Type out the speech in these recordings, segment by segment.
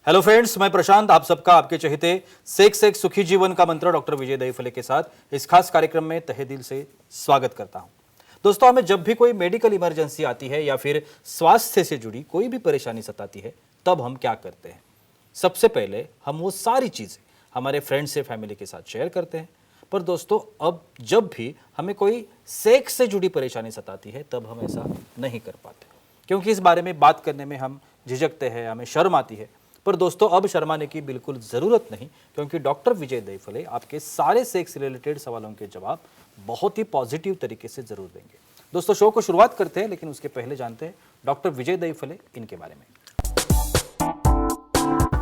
Hello friends, मैं प्रशांत आप सबका आपके चहेते सेक्स एक सुखी जीवन का मंत्र डॉक्टर विजय दहीफले के साथ इस खास कार्यक्रम में तहे दिल से स्वागत करता हूं। दोस्तों, हमें जब भी कोई मेडिकल इमरजेंसी आती है या फिर स्वास्थ्य से जुड़ी कोई भी परेशानी सताती है, तब हम क्या करते हैं? सबसे पहले हम वो सारी चीजें हमारे फ्रेंड्स से फैमिली के साथ शेयर करते हैं। पर दोस्तों, अब जब भी हमें कोई सेक्स से जुड़ी परेशानी सताती है, तब हम ऐसा नहीं कर पाते, क्योंकि इस बारे में बात करने में हम झिझकते हैं, हमें शर्म आती है। पर दोस्तों, अब शर्माने की बिल्कुल ज़रूरत नहीं, क्योंकि डॉक्टर विजय दहीफले आपके सारे सेक्स रिलेटेड सवालों के जवाब बहुत ही पॉजिटिव तरीके से ज़रूर देंगे। दोस्तों, शो को शुरुआत करते हैं, लेकिन उसके पहले जानते हैं डॉक्टर विजय दहीफले इनके बारे में।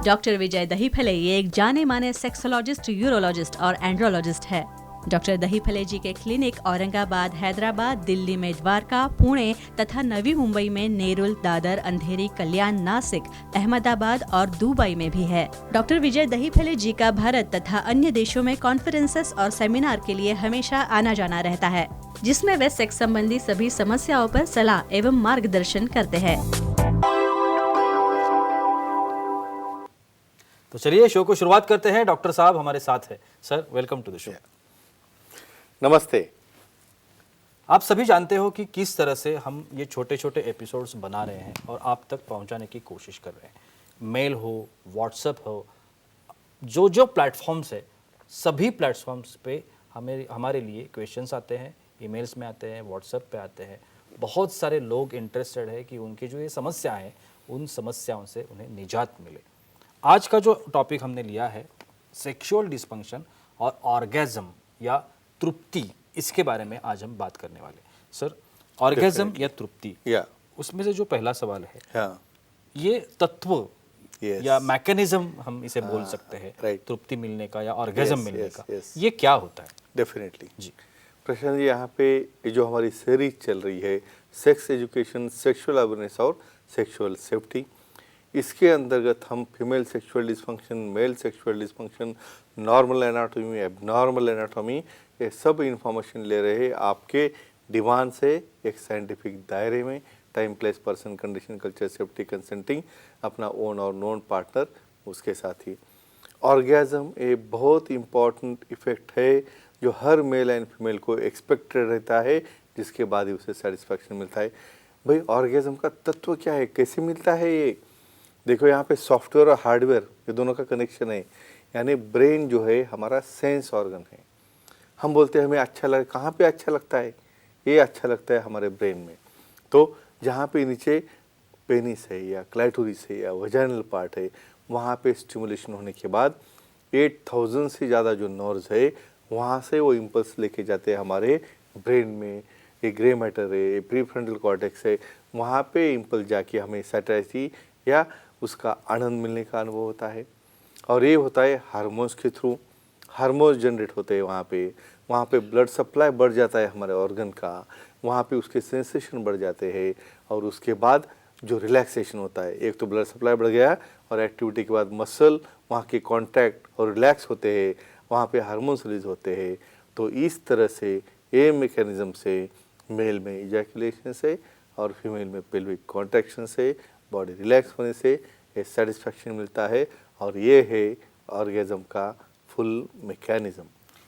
डॉक्टर विजय दहीफले ये एक जाने माने सेक्सोलॉजिस्ट, यूरोलॉजिस्ट और एंड्रोलॉजिस्ट है। डॉक्टर दहीफले जी के क्लिनिक औरंगाबाद, हैदराबाद, दिल्ली में द्वारका, पुणे तथा नवी मुंबई में नेरुल, दादर, अंधेरी, कल्याण, नासिक, अहमदाबाद और दुबई में भी है। डॉक्टर विजय दहीफले जी का भारत तथा अन्य देशों में कॉन्फ्रेंसेस और सेमिनार के लिए हमेशा आना जाना रहता है, जिसमें वे सेक्स संबंधी सभी समस्याओं पर सलाह एवं मार्गदर्शन करते हैं। तो चलिए शो को शुरुआत करते हैं। डॉक्टर साहब हमारे साथ है। Sir, welcome to the show. नमस्ते। आप सभी जानते हो कि किस तरह से हम ये छोटे छोटे एपिसोड्स बना रहे हैं और आप तक पहुंचाने की कोशिश कर रहे हैं। मेल हो, व्हाट्सएप हो, जो जो प्लेटफॉर्म्स है, सभी प्लेटफॉर्म्स पे हमारे लिए क्वेश्चंस आते हैं, ईमेल्स में आते हैं, व्हाट्सएप पे आते हैं। बहुत सारे लोग इंटरेस्टेड है कि उनकी जो ये समस्याएं हैं, उन समस्याओं से उन्हें निजात मिले। आज का जो टॉपिक हमने लिया है, सेक्सुअल डिस्फंक्शन और ऑर्गेज्म या तृप्ति, इसके बारे में आज हम बात करने वाले हैं। सर, ऑर्गेज्म या तृप्ति, उसमें से जो पहला सवाल है, ये तत्व या मैकेनिज्म हम इसे बोल सकते हैं, तृप्ति मिलने का या ऑर्गेज्म मिलने का, ये क्या होता है? डेफिनेटली जी प्रशांत जी, यहाँ पे जो हमारी सीरीज चल रही है, सेक्स एजुकेशन, सेक्सुअल अवेयरनेस और सेक्सुअल सेफ्टी, इसके अंतर्गत हम female sexual dysfunction, male sexual dysfunction, normal anatomy, abnormal anatomy, ये सब इंफॉर्मेशन ले रहे हैं आपके डिमांड से, एक साइंटिफिक दायरे में, time, place, person, condition, culture, safety, consenting, अपना ओन और नॉन पार्टनर उसके साथ ही। ऑर्गेज्म एक बहुत इम्पॉर्टेंट इफेक्ट है जो हर मेल एंड फीमेल को एक्सपेक्टेड रहता है, जिसके बाद ही उसे सेटिस्फैक्शन मिलता है। भाई, ऑर्गेज्म का तत्व क्या है, कैसे मिलता है? ये देखो, यहाँ पे सॉफ्टवेयर और हार्डवेयर ये दोनों का कनेक्शन है। यानी ब्रेन जो है हमारा सेंस ऑर्गन है। हम बोलते हैं हमें अच्छा लगे, कहाँ पे अच्छा लगता है? ये अच्छा लगता है हमारे ब्रेन में। तो जहाँ पे नीचे पेनिस है या क्लाइटोरिस है या वजाइनल पार्ट है, वहाँ पे स्टिमुलेशन होने के बाद 8000 से ज़्यादा जो नर्व्स है, वहाँ से वो इम्पल्स लेके जाते हैं हमारे ब्रेन में। ये ग्रे मैटर है, ये प्रीफ्रंटल कॉर्टेक्स है, वहाँ पे इम्पल्स जाके हमें सैटिस्फैक्शन या उसका आनंद मिलने का अनुभव होता है। और ये होता है हार्मोन्स के थ्रू। हार्मोन्स जनरेट होते हैं वहाँ पे ब्लड सप्लाई बढ़ जाता है हमारे ऑर्गन का, वहाँ पे उसके सेंसेशन बढ़ जाते हैं। और उसके बाद जो रिलैक्सेशन होता है, एक तो ब्लड सप्लाई बढ़ गया और एक्टिविटी के बाद मसल वहाँ के कॉन्टैक्ट और रिलैक्स होते हैं, वहाँ पे हार्मोन्स रिलीज होते हैं। तो इस तरह से ये मैकेनिज्म से मेल में इजैकुलेशन से और फीमेल में पेल्विक कॉन्ट्रैक्शन से, बॉडी रिलैक्स होने से ये सेटिस्फैक्शन मिलता है। और ये है ऑर्गेज्म का फुल मैकेनिज्म।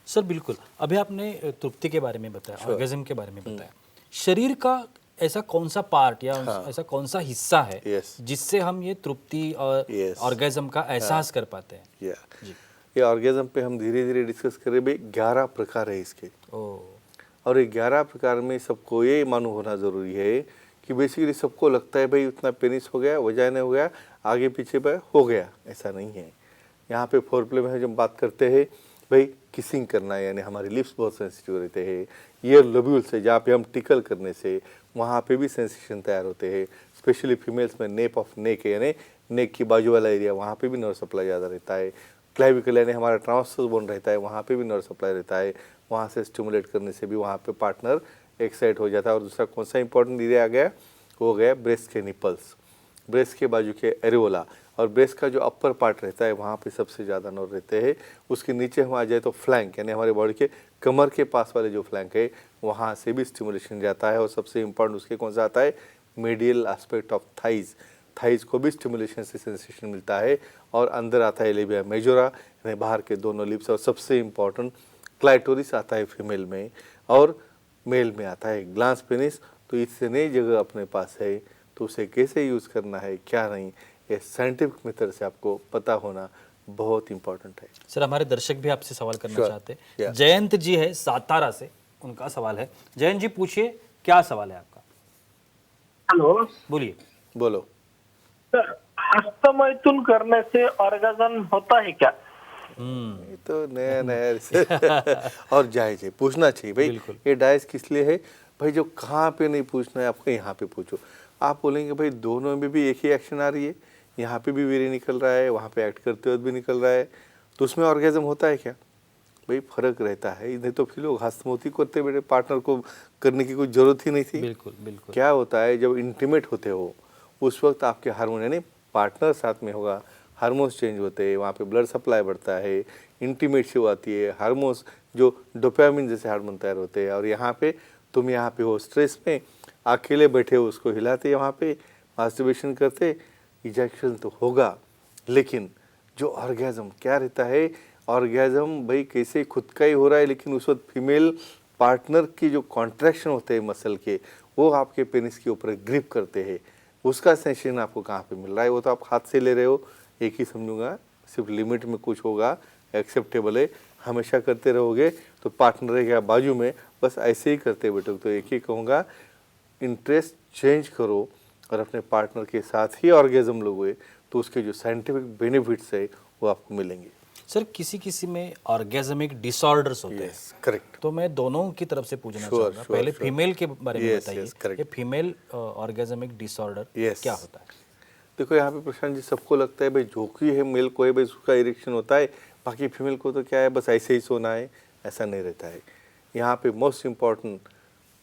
सर, बिल्कुल। अभी आपने तृप्ति के बारे में बताया, ऑर्गेज्म के बारे में बताया। शरीर का ऐसा कौन सा पार्ट या ऐसा कौन सा हिस्सा है जिससे हम ये तृप्ति और ऑर्गेज्म का एहसास कर पाते हैं? ये ऑर्गेज्म पे हम धीरे धीरे डिस्कस करें। भाई, 11 प्रकार है इसके। और ये 11 प्रकार में सबको ये मालूम होना ज़रूरी है कि बेसिकली सबको लगता है भाई उतना पेनिस हो गया, वजाइना हो गया, आगे पीछे पे हो गया। ऐसा नहीं है। यहाँ पे फोरप्ले में जब बात करते हैं, भाई किसिंग करना है, यानी हमारे लिप्स बहुत सेंसिटिव रहते हैं। ईयर लोब्यूल से जहाँ पे हम टिकल करने से वहाँ पे भी सेंसेशन तैयार होते हैं। स्पेशली फीमेल्स में नेप ऑफ नेक है, यानी नेक की बाजू वाला एरिया, वहाँ पे भी नर्व सप्लाई ज़्यादा रहता है। क्लेविकल यानी हमारा ट्रांसवर्स बोन रहता है, वहाँ पे भी नर्व सप्लाई रहता है। वहाँ से स्टिमुलेट करने से भी वहाँ पे पार्टनर एक्साइट हो जाता है। और दूसरा कौन सा इंपॉर्टेंट एरिया आ गया, वो गया ब्रेस्ट के निपल्स, ब्रेस्ट के बाजू के एरियोला। और ब्रेस्ट का जो अपर पार्ट रहता है, वहाँ पे सबसे ज़्यादा नर्व रहते हैं। उसके नीचे हम आ जाए तो फ्लैंक, यानी हमारे बॉडी के कमर के पास वाले जो फ्लैंक है, वहाँ से भी स्टिमुलेशन जाता है। और सबसे इम्पोर्टेंट उसके कौन सा आता है, medial aspect of thighs. Thighs को भी स्टिमुलेशन से सेंसेशन मिलता है। और अंदर आता है लेबिया मेजोरा यानी बाहर के दोनों लिप्स, और सबसे इम्पोर्टेंट क्लाइटोरिस आता है फीमेल में, और मेल में आता है ग्लांस पेनिस। तो इतनी जगह अपने पास है, तो उसे कैसे यूज़ करना है क्या नहीं, ये साइंटिफिक मेथड से आपको पता होना बहुत इम्पोर्टेंट है। सर हमारे दर्शक भी आपसे सवाल करना Sure. चाहते हैं। Yeah. जयंत जी है सातारा से, उनका सवाल है। जयंत जी पूछिए, क्या सवाल है आपका? हेलो बोलिए। बोलो। सर, हस्तमैथुन करने से ऑर्गेजम होता है क्या? ये तो नया नया रिसर्च और जायज है, पूछना चाहिए भाई। बिल्कुल। ये डाइस किस लिए है भाई? जो कहाँ पे नहीं पूछना है आपको, यहाँ पे पूछो। आप बोलेंगे भाई दोनों में भी एक ही एक्शन आ रही है, यहाँ पे भी वीर्य निकल रहा है, वहाँ पे एक्ट करते वक्त भी निकल रहा है, तो उसमें ऑर्गेजम होता है क्या? भाई फर्क रहता है। नहीं तो फिर लोग हस्तमैथुन करते बेटे पार्टनर को करने की कोई जरूरत ही नहीं थी। बिल्कुल बिल्कुल। क्या होता है जब इंटीमेट होते हो उस वक्त आपके हार्मोन यानी पार्टनर साथ में होगा, हार्मोन्स चेंज होते हैं, वहाँ पे ब्लड सप्लाई बढ़ता है, इंटीमेटशिप आती है, हार्मोन्स जो डोपामिन जैसे हार्मोन तैयार होते हैं, और यहाँ पे तुम यहाँ पे हो स्ट्रेस में, अकेले बैठे हो, उसको हिलाते वहाँ पे मास्टरबेशन करते, इजैक्शन तो होगा, लेकिन जो ऑर्गेजम क्या रहता है, ऑर्गेजम भाई कैसे खुद का ही हो रहा है, लेकिन उस वक्त फीमेल पार्टनर की जो कॉन्ट्रैक्शन होते हैं मसल के, वो आपके पेनिस के ऊपर ग्रिप करते हैं, उसका सेंसेशन आपको कहाँ पे मिल रहा है? वो तो आप हाथ से ले रहे हो, एक ही समझूंगा, सिर्फ लिमिट में कुछ होगा, एक्सेप्टेबल है। हमेशा करते रहोगे तो पार्टनर रहेगा बाजू में, बस ऐसे ही करते बेटे। तो एक ही कहूँगा, इंटरेस्ट चेंज करो और अपने पार्टनर के साथ ही ऑर्गेजम लोगे, तो उसके जो साइंटिफिक बेनिफिट्स है वो आपको मिलेंगे। सर किसी किसी में ऑर्गेजमिक डिसऑर्डर्स होते हैं। करेक्ट। तो मैं दोनों की तरफ से पूछना Sure, चाहूँगा। sure, पहले sure. फीमेल के बारे में Yes, बताइए। yes, correct. ये फीमेल ऑर्गेजमिक डिसऑर्डर Yes. क्या होता है? देखो यहाँ पे प्रशांत जी, सबको लगता है भाई जोकी है मेल को है भाई उसका इरेक्शन होता है, बाकी फीमेल को तो क्या है बस ऐसे ही सोना है, ऐसा नहीं रहता है। यहाँ पे most important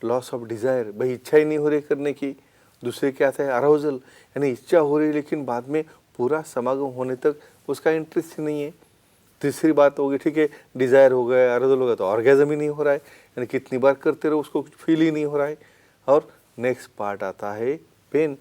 loss of desire, भाई इच्छा ही नहीं हो रही करने की। दूसरे क्या आता है अराउजल, यानी इच्छा हो रही लेकिन बाद में पूरा समागम होने तक उसका इंटरेस्ट ही नहीं है। तीसरी बात होगी ठीक है, डिज़ायर हो गया, अराउजल हो गया, तो ऑर्गेजम ही नहीं हो रहा है, यानी कितनी बार करते रहो उसको कुछ फील ही नहीं हो रहा है। और नेक्स्ट पार्ट आता है पेन,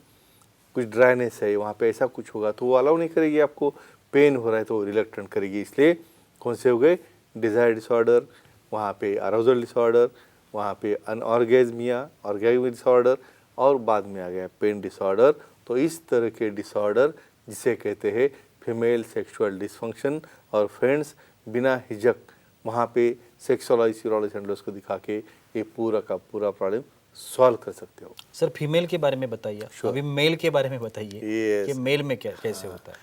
कुछ ड्राइनेस है वहाँ पे, ऐसा कुछ होगा तो वो अलाउ नहीं करेगी आपको। पेन हो रहा है तो वो रिलक्टेंट करेगी। इसलिए कौन से हो गए, डिज़ायर डिसऑर्डर, वहाँ पे अराउजल डिसऑर्डर, वहाँ पे अनऑर्गेजमिया, ऑर्गेजमिक डिसऑर्डर, और बाद में आ गया पेन डिसऑर्डर। तो इस तरह के डिसऑर्डर जिसे कहते हैं फीमेल सेक्सुअल डिसफंक्शन। और फ्रेंड्स, बिना हिचक वहाँ पे सेक्सोलॉजी यूरोलॉजी को दिखा के ये पूरा का पूरा प्रॉब्लम सॉल्व कर सकते हो। सर फीमेल के बारे में बताइए। अभी मेल के बारे में बताइए Yes. कि मेल में क्या कैसे होता है?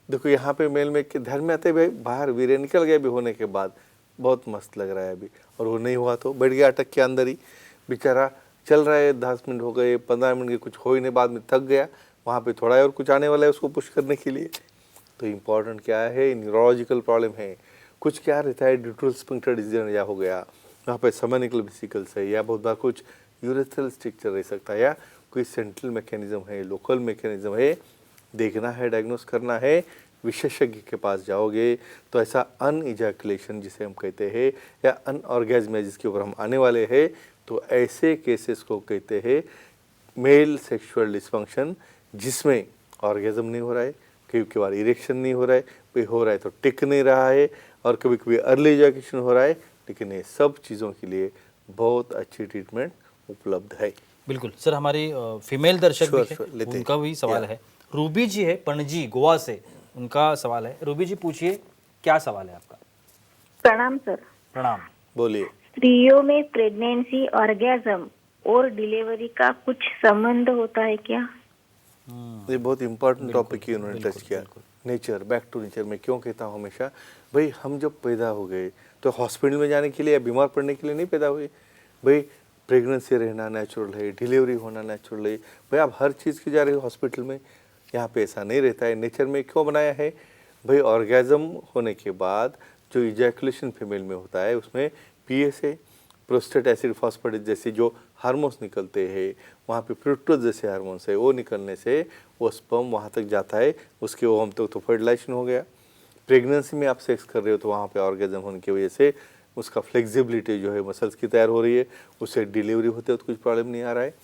देखो यहाँ पे मेल में ध्यान में आते भाई, बाहर वीर्य निकल गया भी होने के बाद, बहुत मस्त लग रहा है अभी, और वो नहीं हुआ तो बैठ गया अटक के अंदर ही, बेचारा चल रहा है, 10 मिनट हो गए, 15 मिनट के कुछ हो ही नहीं, बाद में थक गया, वहाँ पे थोड़ा और कुछ आने वाला है उसको पुश करने के लिए। तो इम्पॉर्टेंट क्या है, न्यूरोलॉजिकल प्रॉब्लम है, कुछ क्या रहता है ड्यूटरल स्फिंक्टर डिजीज या हो गया, वहाँ पे समनिकल वेसिकल्स है, या बहुत बार कुछ यूरेथ्रल स्ट्रक्चर रह सकता है, या कोई सेंट्रल मैकेनिज्म है, लोकल मैकेनिज्म है, देखना है, डायग्नोस करना है, विशेषज्ञ के पास जाओगे तो ऐसा अनइजैकुलेशन जिसे हम कहते हैं, या अनऑर्गेजमिया जिसके ऊपर हम आने वाले हैं, तो ऐसे केसेस को कहते हैं मेल सेक्सुअल डिसफंक्शन, जिसमें ऑर्गेजम नहीं हो रहा है, कभी बार इरेक्शन नहीं हो रहा है, कोई हो रहा है तो टिक नहीं रहा है, और कभी कभी अर्ली इजैकुलेशन हो रहा है। लेकिन ये सब चीज़ों के लिए बहुत अच्छी ट्रीटमेंट उपलब्ध है। बिल्कुल सर, हमारी फीमेल दर्शक भी Sure, है, लेते हैं। उनका भी सवाल Yeah. है। रूबी जी है पणजी गोवा से, उनका सवाल है। रूबी जी पूछिए, क्या सवाल है आपका? प्रणाम सर। प्रणाम। बोलिए। स्त्रियों में प्रेगनेंसी, ऑर्गेजम और डिलीवरी का कुछ संबंध होता है क्या? ये बहुत इंपॉर्टेंट टॉपिक ही उन्होंने टच किया। Nature, back to nature. मैं क्यों कहता हूँ हमेशा, भाई हम जब पैदा हो गए तो हॉस्पिटल में जाने के लिए या बीमार पड़ने के लिए नहीं पैदा हुए। भाई प्रेगनेंसी रहना नेचुरल है, डिलीवरी होना नेचुरल है, भाई आप हर चीज़ की जा रहे हो हॉस्पिटल में, यहाँ पे ऐसा नहीं रहता है। नेचर में क्यों बनाया है भाई, ऑर्गेजम होने के बाद जो इजैकुलेशन फीमेल में होता है उसमें PSA, प्रोस्टेट एसिड फॉस्फेटेज जैसे जो हार्मोन्स निकलते हैं, वहाँ पे फ्रूक्टोज जैसे हार्मोन्स है, वो निकलने से वो स्पर्म वहाँ तक जाता है, उसके ओवम तक तो फर्टिलाइजेशन हो गया। प्रेगनेंसी में आप सेक्स कर रहे हो तो वहाँ पे ऑर्गेजम होने की वजह से उसका फ्लेक्सिबिलिटी जो है मसल्स की तैयार हो रही है, उससे डिलीवरी होते हो तो कुछ प्रॉब्लम नहीं आ रहा है।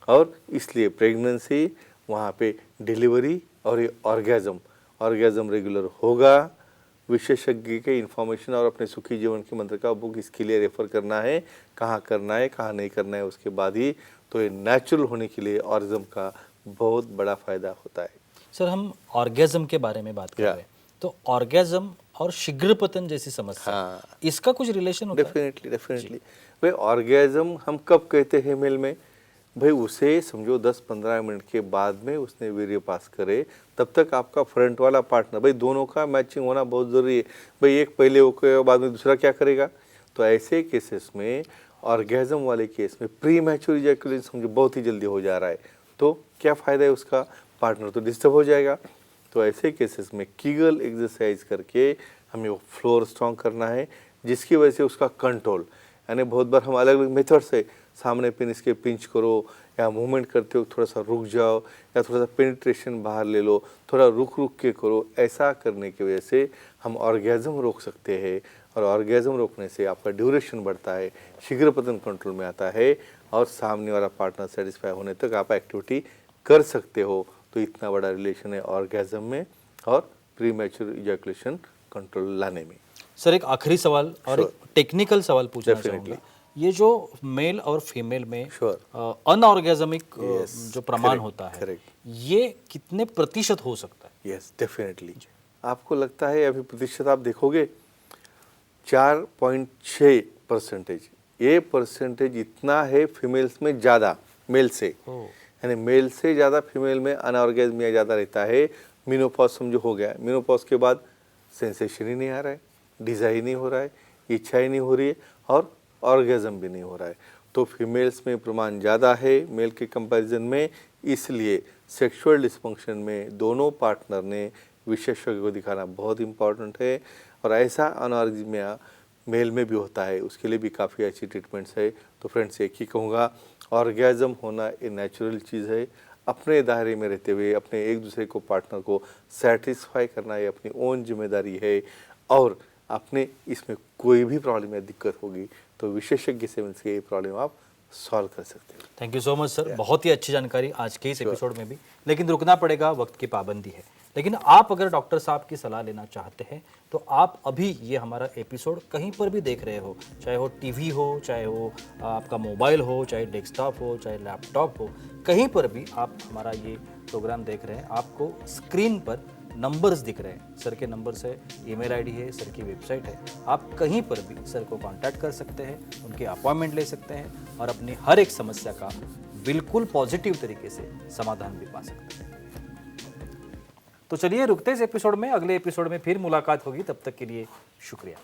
और इसलिए प्रेगनेंसी, वहाँ पे डिलीवरी और ये ऑर्गेजम, ऑर्गेजम रेगुलर होगा, विशेषज्ञ के इन्फॉर्मेशन और अपने सुखी जीवन के मंत्र का बुक इसके लिए रेफर करना है, कहाँ करना है कहाँ नहीं करना है उसके बाद ही। तो ये नेचुरल होने के लिए ऑर्गेजम का बहुत बड़ा फायदा होता है। सर हम ऑर्गेजम के बारे में बात कर रहे हैं, तो ऑर्गेजम और शीघ्र पतन जैसी समस्या, हाँ। इसका कुछ रिलेशन होता है? डेफिनेटली भाई, ऑर्गेजम हम कब कहते हैं मेल में? भाई उसे समझो 10-15 मिनट के बाद में उसने वीर्य पास करे, तब तक आपका फ्रंट वाला पार्टनर, भाई दोनों का मैचिंग होना बहुत ज़रूरी है। भाई एक पहले वो करेगा बाद में दूसरा क्या करेगा? तो ऐसे केसेस में, ऑर्गेजम वाले केस में प्री मैच्योर इजैकुलेशन समझो बहुत ही जल्दी हो जा रहा है, तो क्या फ़ायदा है उसका? पार्टनर तो डिस्टर्ब हो जाएगा। तो ऐसे केसेस में कीगल एक्सरसाइज करके हमें वो फ्लोर स्ट्रॉन्ग करना है, जिसकी वजह से उसका कंट्रोल, यानी बहुत बार हम अलग अलग मेथड से, सामने पेनिस के पिंच करो या मूवमेंट करते हो थोड़ा सा रुक जाओ या थोड़ा सा पेनिट्रेशन बाहर ले लो, थोड़ा रुक रुक के करो। ऐसा करने की वजह से हम ऑर्गेजम रोक सकते हैं, और ऑर्गेजम रोकने से आपका ड्यूरेशन बढ़ता है, शीघ्र पतन कंट्रोल में आता है, और सामने वाला पार्टनर सेटिस्फाई होने तक आप एक्टिविटी कर सकते हो। तो इतना बड़ा रिलेशन है ऑर्गेजम में और प्री मैच्योर इजैकुलेशन कंट्रोल लाने में। सर एक आखिरी सवाल और एक टेक्निकल सवाल पूछना Definitely. चाहूँगा, ये जो मेल और फीमेल में Sure. अनऑर्गेजमिक जो प्रमाण Correct, होता है, correct. ये कितने प्रतिशत हो सकता है? Yes definitely. आपको लगता है अभी प्रतिशत आप देखोगे 4.6%, ये परसेंटेज इतना है फीमेल्स में ज़्यादा मेल से, यानी मेल से ज़्यादा फीमेल में अनऑर्गेजमिया ज़्यादा रहता है। मेनोपॉज समझो हो गया, मेनोपॉज के बाद सेंसेशन ही नहीं आ रहा है, डिज़ायर ही नहीं हो रहा है, इच्छा ही नहीं हो रही है, और ऑर्गेजम भी नहीं हो रहा है। तो फीमेल्स में प्रमाण ज़्यादा है मेल के कंपैरिजन में, इसलिए सेक्सुअल डिस्फंक्शन में दोनों पार्टनर ने विशेषज्ञ को दिखाना बहुत इम्पॉर्टेंट है। और ऐसा अनऑर्गेजमिया मेल में भी होता है, उसके लिए भी काफ़ी अच्छी ट्रीटमेंट्स है। तो फ्रेंड्स एक ही कहूँगा, ऑर्गेजम होना एक नेचुरल चीज़ है, अपने दायरे में रहते हुए अपने एक दूसरे को पार्टनर को सेटिस्फाई करना ये अपनी ओन जिम्मेदारी है। और अपने इसमें कोई भी प्रॉब्लम या दिक्कत होगी तो विशेषज्ञ से मिलकर ये प्रॉब्लम आप सॉल्व कर सकते हो। Thank you so much sir, बहुत ही अच्छी जानकारी आज के इस एपिसोड में भी, लेकिन रुकना पड़ेगा, वक्त की पाबंदी है। लेकिन आप अगर डॉक्टर साहब की सलाह लेना चाहते हैं तो आप अभी ये हमारा एपिसोड कहीं पर भी देख रहे हो, चाहे वो टीवी हो, चाहे वो आपका मोबाइल हो, चाहे डेस्कटॉप हो, चाहे लैपटॉप हो, कहीं पर भी आप हमारा ये प्रोग्राम देख रहे हैं, आपको स्क्रीन पर नंबर्स दिख रहे हैं, सर के नंबर्स है, ईमेल आईडी है, सर की वेबसाइट है, आप कहीं पर भी सर को कांटेक्ट कर सकते हैं, उनकी अपॉइंटमेंट ले सकते हैं और अपनी हर एक समस्या का बिल्कुल पॉजिटिव तरीके से समाधान भी पा सकते हैं। तो चलिए रुकते इस एपिसोड में, अगले एपिसोड में फिर मुलाकात होगी, तब तक के लिए शुक्रिया।